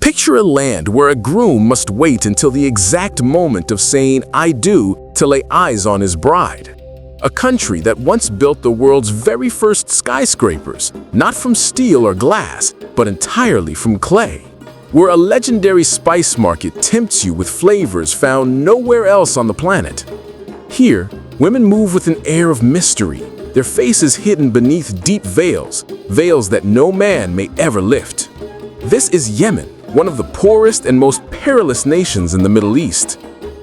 Picture a land where a groom must wait until the exact moment of saying "I do" to lay eyes on his bride. A country that once built the world's very first skyscrapers, not from steel or glass, but entirely from clay. Where a legendary spice market tempts you with flavors found nowhere else on the planet. Here, women move with an air of mystery, their faces hidden beneath deep veils, veils that no man may ever lift. This is Yemen, one of the poorest and most perilous nations in the Middle East.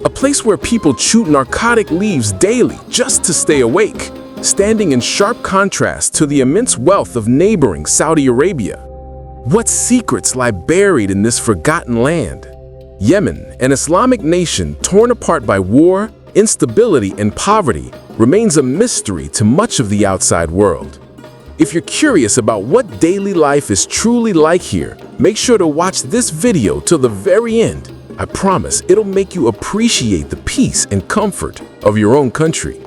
A place where people chew narcotic leaves daily just to stay awake, standing in sharp contrast to the immense wealth of neighboring Saudi Arabia. What secrets lie buried in this forgotten land? Yemen, an Islamic nation torn apart by war, instability, and poverty, remains a mystery to much of the outside world. If you're curious about what daily life is truly like here, make sure to watch this video till the very end. I promise it'll make you appreciate the peace and comfort of your own country.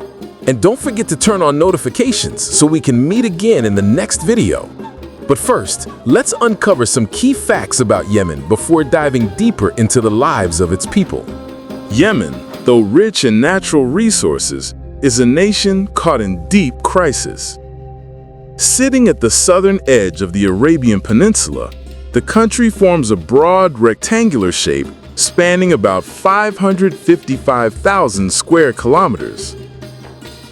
And don't forget to turn on notifications so we can meet again in the next video. But first, let's uncover some key facts about Yemen before diving deeper into the lives of its people. Yemen, though rich in natural resources, is a nation caught in deep crisis. Sitting at the southern edge of the Arabian Peninsula, the country forms a broad rectangular shape spanning about 555,000 square kilometers.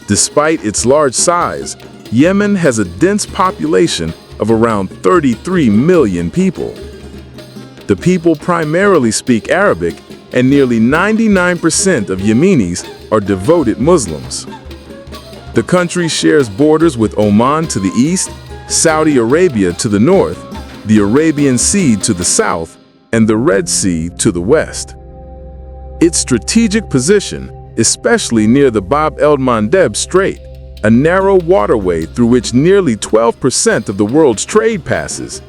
Despite its large size, Yemen has a dense population of around 33 million people. The people primarily speak Arabic, and nearly 99% of Yemenis are devoted Muslims. The country shares borders with Oman to the east, Saudi Arabia to the north, the Arabian Sea to the south, and the Red Sea to the west. Its strategic position, especially near the Bab el-Mandeb Strait, a narrow waterway through which nearly 12% of the world's trade passes,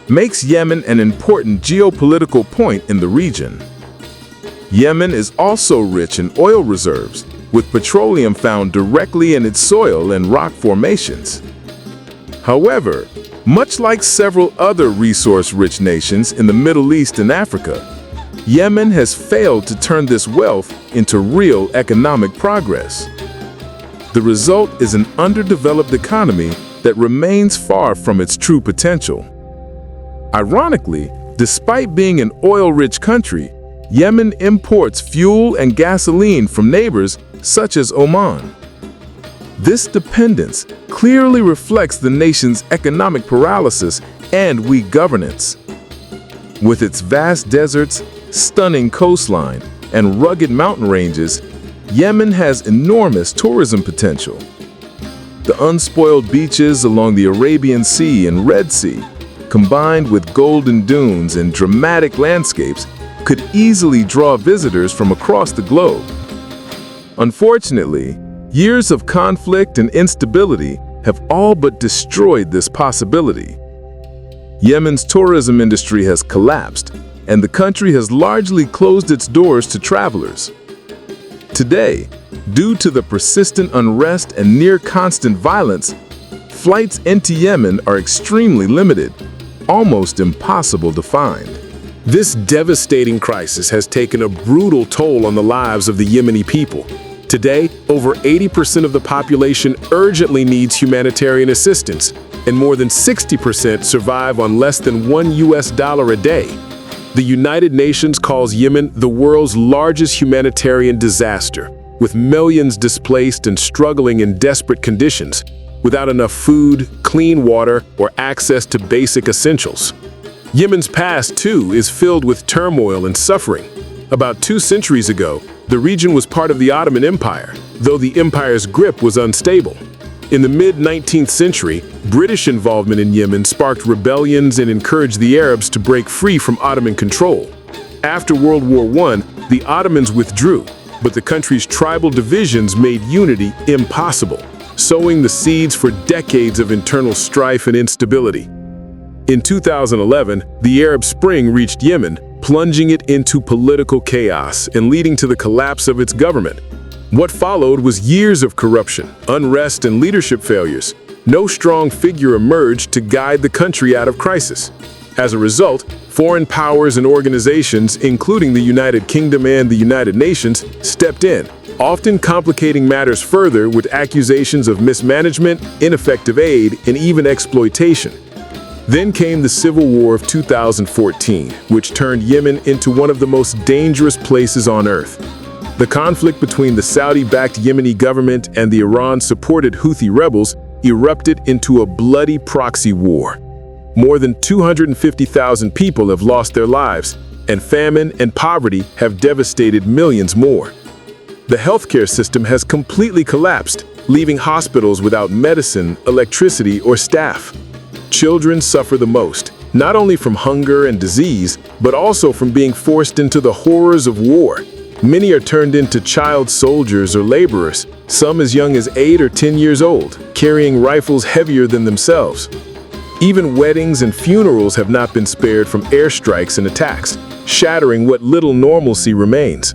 makes Yemen an important geopolitical point in the region. Yemen is also rich in oil reserves, with petroleum found directly in its soil and rock formations. However, much like several other resource-rich nations in the Middle East and Africa, Yemen has failed to turn this wealth into real economic progress. The result is an underdeveloped economy that remains far from its true potential. Ironically, despite being an oil-rich country, Yemen imports fuel and gasoline from neighbors such as Oman. This dependence clearly reflects the nation's economic paralysis and weak governance. With its vast deserts, stunning coastline, and rugged mountain ranges, Yemen has enormous tourism potential. The unspoiled beaches along the Arabian Sea and Red Sea, combined with golden dunes and dramatic landscapes, could easily draw visitors from across the globe. Unfortunately, years of conflict and instability have all but destroyed this possibility. Yemen's tourism industry has collapsed, and the country has largely closed its doors to travelers. Today, due to the persistent unrest and near-constant violence, flights into Yemen are extremely limited, almost impossible to find. This devastating crisis has taken a brutal toll on the lives of the Yemeni people. Today, over 80% of the population urgently needs humanitarian assistance, and more than 60% survive on less than $1 a day. The United Nations calls Yemen the world's largest humanitarian disaster, with millions displaced and struggling in desperate conditions, without enough food, clean water, or access to basic essentials. Yemen's past, too, is filled with turmoil and suffering. About 2 centuries ago, the region was part of the Ottoman Empire, though the empire's grip was unstable. In the mid-19th century, British involvement in Yemen sparked rebellions and encouraged the Arabs to break free from Ottoman control. After World War I, the Ottomans withdrew, but the country's tribal divisions made unity impossible, sowing the seeds for decades of internal strife and instability. In 2011, the Arab Spring reached Yemen, plunging it into political chaos and leading to the collapse of its government. What followed was years of corruption, unrest, and leadership failures. No strong figure emerged to guide the country out of crisis. As a result, foreign powers and organizations, including the United Kingdom and the United Nations, stepped in, often complicating matters further with accusations of mismanagement, ineffective aid, and even exploitation. Then came the Civil War of 2014, which turned Yemen into one of the most dangerous places on earth. The conflict between the Saudi-backed Yemeni government and the Iran-supported Houthi rebels erupted into a bloody proxy war. More than 250,000 people have lost their lives, and famine and poverty have devastated millions more. The healthcare system has completely collapsed, leaving hospitals without medicine, electricity, or staff. Children suffer the most, not only from hunger and disease, but also from being forced into the horrors of war. Many are turned into child soldiers or laborers, some as young as 8 or 10 years old, carrying rifles heavier than themselves. Even weddings and funerals have not been spared from airstrikes and attacks, shattering what little normalcy remains.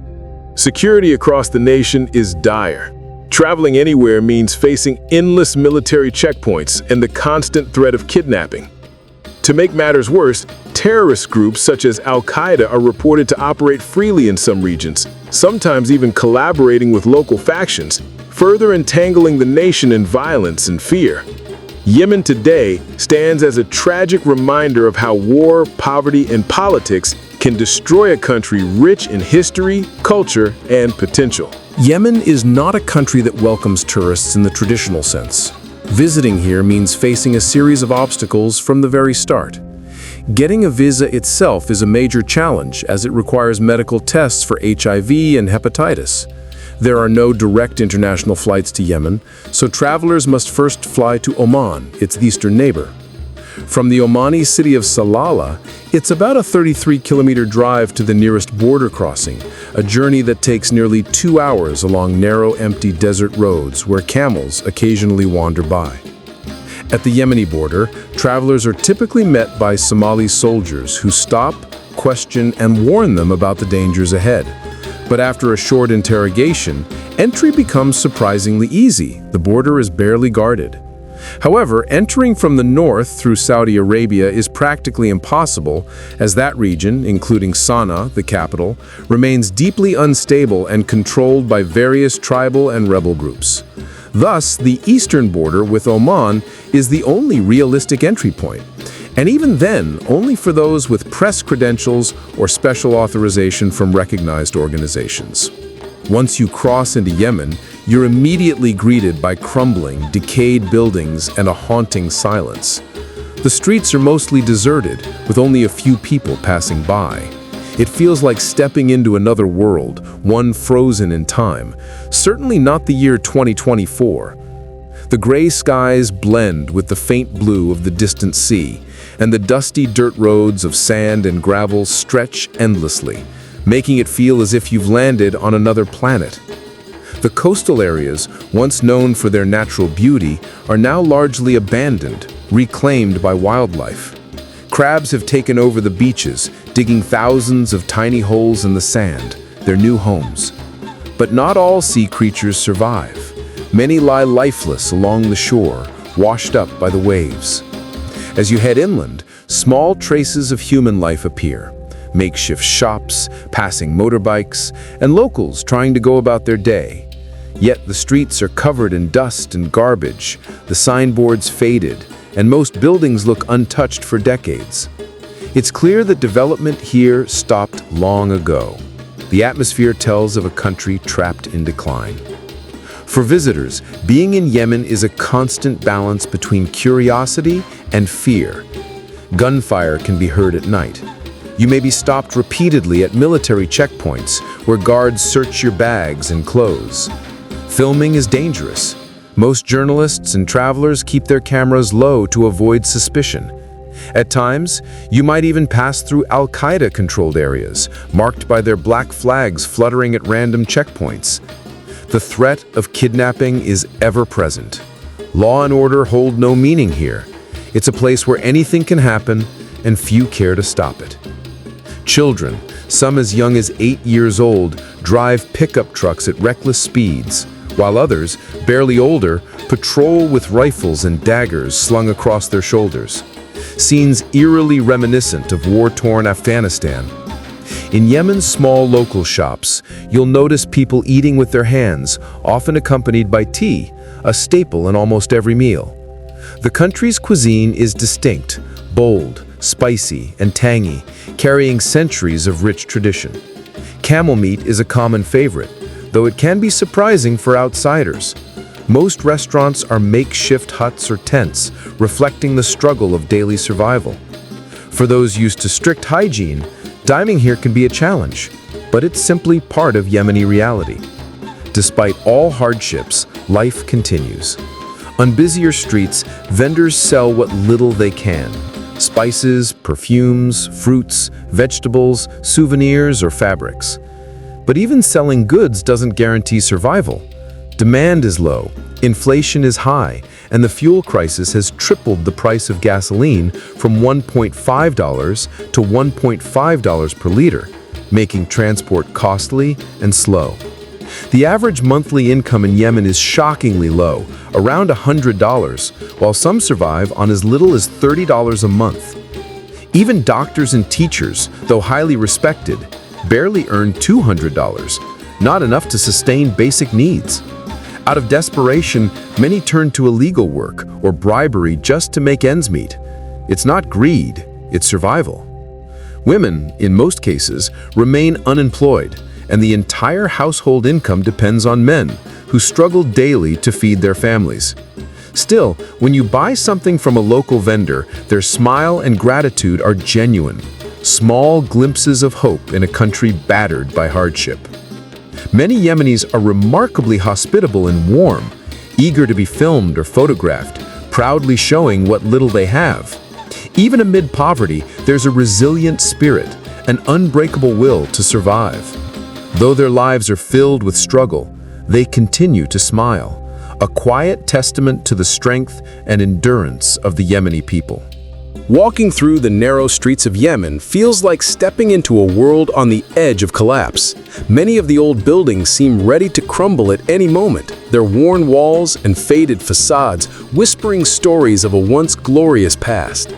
Security across the nation is dire. Traveling anywhere means facing endless military checkpoints and the constant threat of kidnapping. To make matters worse, terrorist groups such as Al-Qaeda are reported to operate freely in some regions, sometimes even collaborating with local factions, further entangling the nation in violence and fear. Yemen today stands as a tragic reminder of how war, poverty, and politics can destroy a country rich in history, culture, and potential. Yemen is not a country that welcomes tourists in the traditional sense. Visiting here means facing a series of obstacles from the very start. Getting a visa itself is a major challenge as it requires medical tests for HIV and hepatitis. There are no direct international flights to Yemen, so travelers must first fly to Oman, its eastern neighbor. From the Omani city of Salalah, it's about a 33-kilometer drive to the nearest border crossing, a journey that takes nearly 2 hours along narrow, empty desert roads where camels occasionally wander by. At the Yemeni border, travelers are typically met by Somali soldiers who stop, question, and warn them about the dangers ahead. But after a short interrogation, entry becomes surprisingly easy. The border is barely guarded. However, entering from the north through Saudi Arabia is practically impossible, as that region, including Sana'a, the capital, remains deeply unstable and controlled by various tribal and rebel groups. Thus, the eastern border with Oman is the only realistic entry point, and even then, only for those with press credentials or special authorization from recognized organizations. Once you cross into Yemen, you're immediately greeted by crumbling, decayed buildings and a haunting silence. The streets are mostly deserted, with only a few people passing by. It feels like stepping into another world, one frozen in time, certainly not the year 2024. The gray skies blend with the faint blue of the distant sea, and the dusty dirt roads of sand and gravel stretch endlessly, making it feel as if you've landed on another planet. The coastal areas, once known for their natural beauty, are now largely abandoned, reclaimed by wildlife. Crabs have taken over the beaches, digging thousands of tiny holes in the sand, their new homes. But not all sea creatures survive. Many lie lifeless along the shore, washed up by the waves. As you head inland, small traces of human life appear. Makeshift shops, passing motorbikes, and locals trying to go about their day. Yet the streets are covered in dust and garbage, the signboards faded, and most buildings look untouched for decades. It's clear that development here stopped long ago. The atmosphere tells of a country trapped in decline. For visitors, being in Yemen is a constant balance between curiosity and fear. Gunfire can be heard at night. You may be stopped repeatedly at military checkpoints where guards search your bags and clothes. Filming is dangerous. Most journalists and travelers keep their cameras low to avoid suspicion. At times, you might even pass through Al-Qaeda-controlled areas, marked by their black flags fluttering at random checkpoints. The threat of kidnapping is ever present. Law and order hold no meaning here. It's a place where anything can happen, and few care to stop it. Children, some as young as 8 years old, drive pickup trucks at reckless speeds, while others, barely older, patrol with rifles and daggers slung across their shoulders. scenes eerily reminiscent of war-torn Afghanistan. In Yemen's small local shops, you'll notice people eating with their hands, often accompanied by tea, a staple in almost every meal. The country's cuisine is distinct, bold, spicy, and tangy, carrying centuries of rich tradition. Camel meat is a common favorite, though it can be surprising for outsiders. Most restaurants are makeshift huts or tents, reflecting the struggle of daily survival. For those used to strict hygiene, dining here can be a challenge, but it's simply part of Yemeni reality. Despite all hardships, life continues. On busier streets, vendors sell what little they can: spices, perfumes, fruits, vegetables, souvenirs, or fabrics. But even selling goods doesn't guarantee survival. Demand is low, inflation is high, and the fuel crisis has tripled the price of gasoline from $1.5 to $1.5 per liter, making transport costly and slow. The average monthly income in Yemen is shockingly low, around $100, while some survive on as little as $30 a month. Even doctors and teachers, though highly respected, barely earn $200, not enough to sustain basic needs. Out of desperation, many turn to illegal work or bribery just to make ends meet. It's not greed, it's survival. Women, in most cases, remain unemployed, and the entire household income depends on men, who struggle daily to feed their families. Still, when you buy something from a local vendor, their smile and gratitude are genuine, small glimpses of hope in a country battered by hardship. Many Yemenis are remarkably hospitable and warm, eager to be filmed or photographed, proudly showing what little they have. Even amid poverty, there's a resilient spirit, an unbreakable will to survive. Though their lives are filled with struggle, they continue to smile, a quiet testament to the strength and endurance of the Yemeni people. Walking through the narrow streets of Yemen feels like stepping into a world on the edge of collapse. Many of the old buildings seem ready to crumble at any moment, their worn walls and faded facades whispering stories of a once glorious past.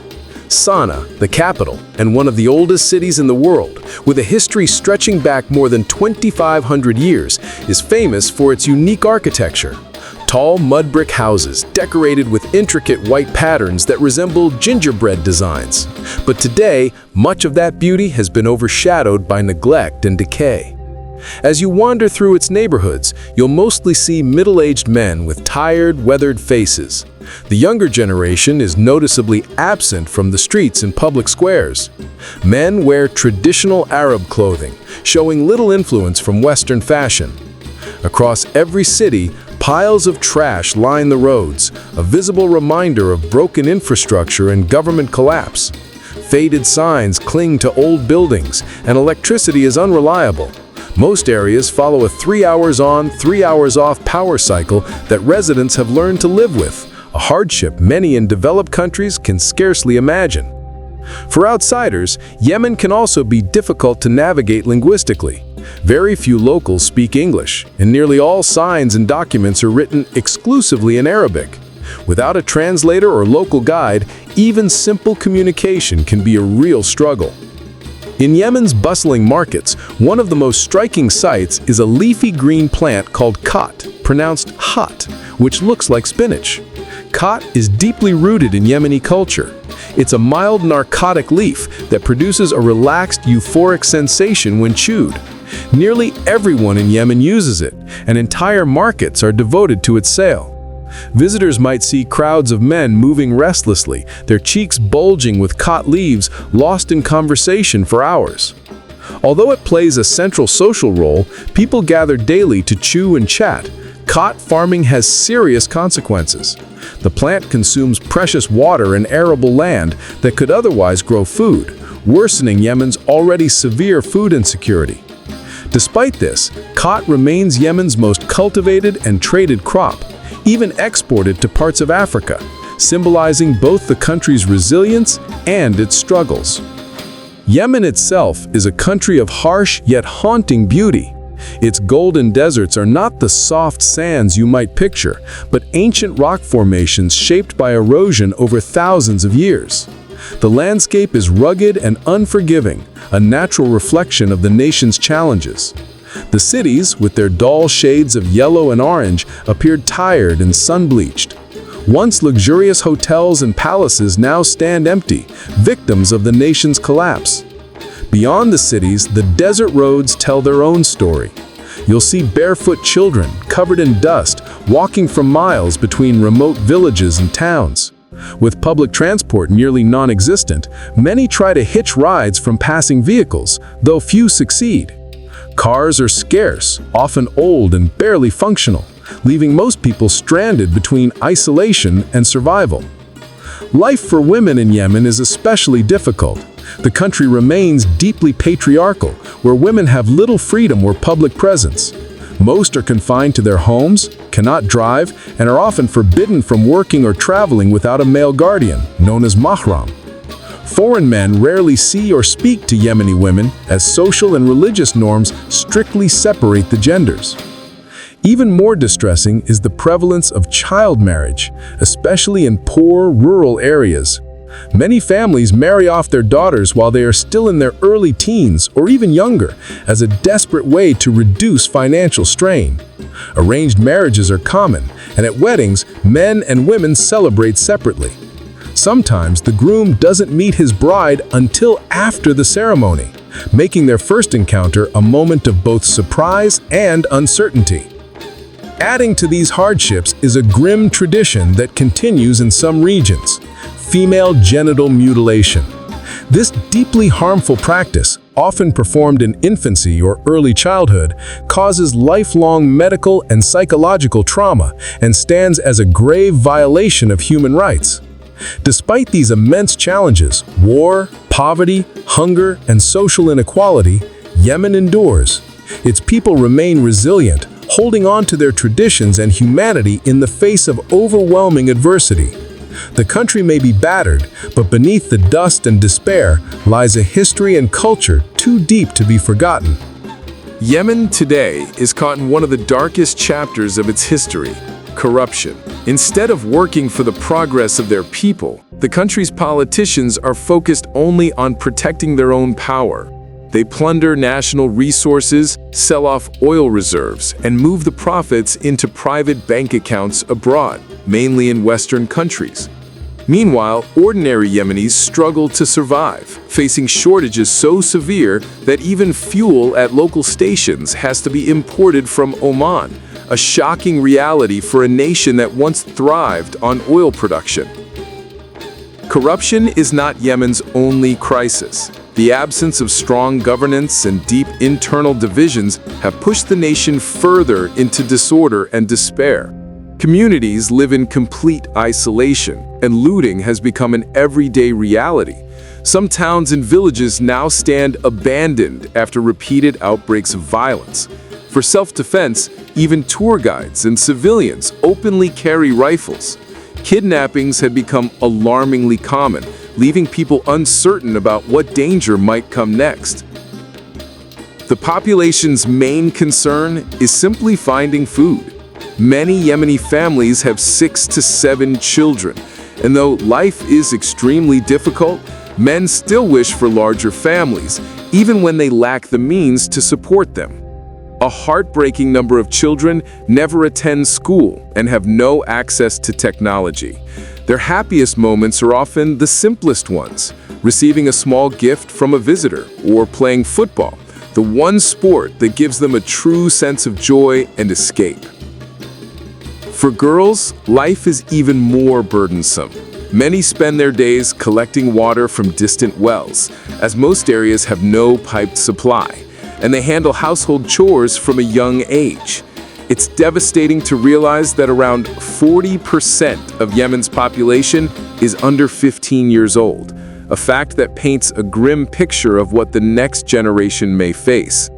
Sana'a, the capital, and one of the oldest cities in the world, with a history stretching back more than 2,500 years, is famous for its unique architecture. Tall mud brick houses decorated with intricate white patterns that resemble gingerbread designs. But today, much of that beauty has been overshadowed by neglect and decay. As you wander through its neighborhoods, you'll mostly see middle-aged men with tired, weathered faces. The younger generation is noticeably absent from the streets and public squares. Men wear traditional Arab clothing, showing little influence from Western fashion. Across every city, piles of trash line the roads, a visible reminder of broken infrastructure and government collapse. Faded signs cling to old buildings, and electricity is unreliable. Most areas follow a 3 hours on, 3 hours off power cycle that residents have learned to live with, a hardship many in developed countries can scarcely imagine. For outsiders, Yemen can also be difficult to navigate linguistically. Very few locals speak English, and nearly all signs and documents are written exclusively in Arabic. Without a translator or local guide, even simple communication can be a real struggle. In Yemen's bustling markets, one of the most striking sights is a leafy green plant called khat, pronounced hat, which looks like spinach. Khat is deeply rooted in Yemeni culture. It's a mild narcotic leaf that produces a relaxed, euphoric sensation when chewed. Nearly everyone in Yemen uses it, and entire markets are devoted to its sale. Visitors might see crowds of men moving restlessly, their cheeks bulging with khat leaves, lost in conversation for hours. Although it plays a central social role, people gather daily to chew and chat. Khat farming has serious consequences. The plant consumes precious water and arable land that could otherwise grow food, worsening Yemen's already severe food insecurity. Despite this, khat remains Yemen's most cultivated and traded crop, even exported to parts of Africa, symbolizing both the country's resilience and its struggles. Yemen itself is a country of harsh yet haunting beauty. Its golden deserts are not the soft sands you might picture, but ancient rock formations shaped by erosion over thousands of years. The landscape is rugged and unforgiving, a natural reflection of the nation's challenges. The cities, with their dull shades of yellow and orange, appeared tired and sun-bleached. Once luxurious hotels and palaces now stand empty, victims of the nation's collapse. Beyond the cities, the desert roads tell their own story. You'll see barefoot children, covered in dust, walking for miles between remote villages and towns. With public transport nearly non-existent, many try to hitch rides from passing vehicles, though few succeed. Cars are scarce, often old and barely functional, leaving most people stranded between isolation and survival. Life for women in Yemen is especially difficult. The country remains deeply patriarchal, where women have little freedom or public presence. Most are confined to their homes, cannot drive, and are often forbidden from working or traveling without a male guardian, known as mahram. Foreign men rarely see or speak to Yemeni women, as social and religious norms strictly separate the genders. Even more distressing is the prevalence of child marriage, especially in poor, rural areas. Many families marry off their daughters while they are still in their early teens or even younger, as a desperate way to reduce financial strain. Arranged marriages are common, and at weddings, men and women celebrate separately. Sometimes the groom doesn't meet his bride until after the ceremony, making their first encounter a moment of both surprise and uncertainty. Adding to these hardships is a grim tradition that continues in some regions: female genital mutilation. This deeply harmful practice, often performed in infancy or early childhood, causes lifelong medical and psychological trauma and stands as a grave violation of human rights. Despite these immense challenges, war, poverty, hunger, and social inequality, Yemen endures. Its people remain resilient, holding on to their traditions and humanity in the face of overwhelming adversity. The country may be battered, but beneath the dust and despair lies a history and culture too deep to be forgotten. Yemen today is caught in one of the darkest chapters of its history: corruption. Instead of working for the progress of their people, the country's politicians are focused only on protecting their own power. They plunder national resources, sell off oil reserves, and move the profits into private bank accounts abroad, mainly in Western countries. Meanwhile, ordinary Yemenis struggle to survive, facing shortages so severe that even fuel at local stations has to be imported from Oman, a shocking reality for a nation that once thrived on oil production. Corruption is not Yemen's only crisis. The absence of strong governance and deep internal divisions have pushed the nation further into disorder and despair. Communities live in complete isolation, and looting has become an everyday reality. Some towns and villages now stand abandoned after repeated outbreaks of violence. For self-defense, even tour guides and civilians openly carry rifles. Kidnappings had become alarmingly common, leaving people uncertain about what danger might come next. The population's main concern is simply finding food. Many Yemeni families have 6 to 7 children, and though life is extremely difficult, men still wish for larger families, even when they lack the means to support them. A heartbreaking number of children never attend school and have no access to technology. Their happiest moments are often the simplest ones: receiving a small gift from a visitor or playing football, the one sport that gives them a true sense of joy and escape. For girls, life is even more burdensome. Many spend their days collecting water from distant wells, as most areas have no piped supply, and they handle household chores from a young age. It's devastating to realize that around 40% of Yemen's population is under 15 years old, a fact that paints a grim picture of what the next generation may face.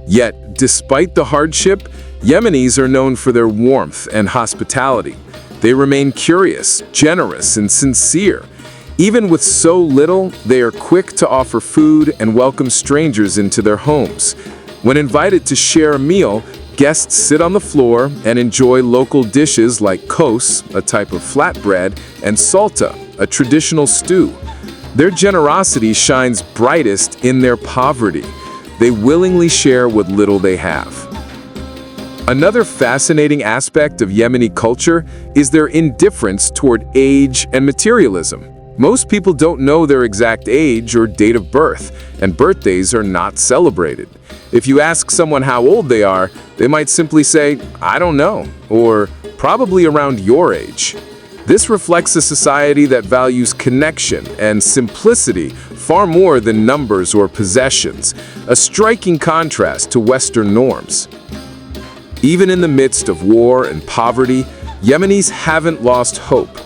Yet, despite the hardship, Yemenis are known for their warmth and hospitality. They remain curious, generous, and sincere. Even with so little, they are quick to offer food and welcome strangers into their homes. When invited to share a meal, guests sit on the floor and enjoy local dishes like kos, a type of flatbread, and salta, a traditional stew. Their generosity shines brightest in their poverty. They willingly share what little they have. Another fascinating aspect of Yemeni culture is their indifference toward age and materialism. Most people don't know their exact age or date of birth, and birthdays are not celebrated. If you ask someone how old they are, they might simply say, "I don't know," or "probably around your age." This reflects a society that values connection and simplicity far more than numbers or possessions, a striking contrast to Western norms. Even in the midst of war and poverty, Yemenis haven't lost hope.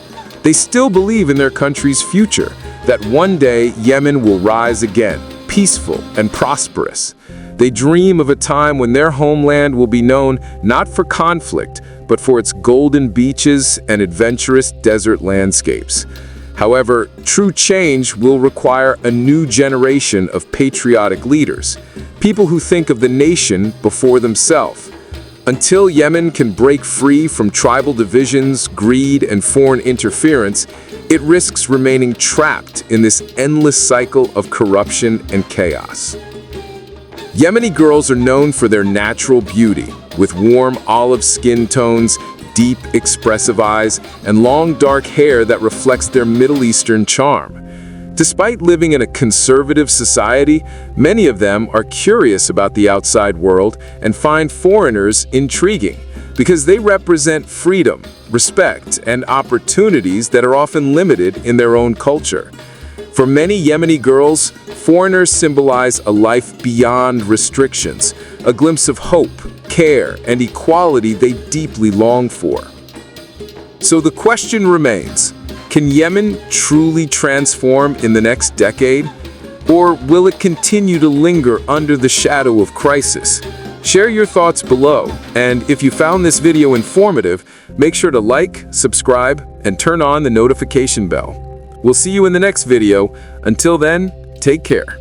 They still believe in their country's future, that one day Yemen will rise again, peaceful and prosperous. They dream of a time when their homeland will be known not for conflict, but for its golden beaches and adventurous desert landscapes. However, true change will require a new generation of patriotic leaders, people who think of the nation before themselves. Until Yemen can break free from tribal divisions, greed, and foreign interference, it risks remaining trapped in this endless cycle of corruption and chaos. Yemeni girls are known for their natural beauty, with warm olive skin tones, deep, expressive eyes, and long dark hair that reflects their Middle Eastern charm. Despite living in a conservative society, many of them are curious about the outside world and find foreigners intriguing because they represent freedom, respect, and opportunities that are often limited in their own culture. For many Yemeni girls, foreigners symbolize a life beyond restrictions, a glimpse of hope, care, and equality they deeply long for. So the question remains, can Yemen truly transform in the next decade? Or will it continue to linger under the shadow of crisis? Share your thoughts below, and if you found this video informative, make sure to like, subscribe, and turn on the notification bell. We'll see you in the next video. Until then, take care.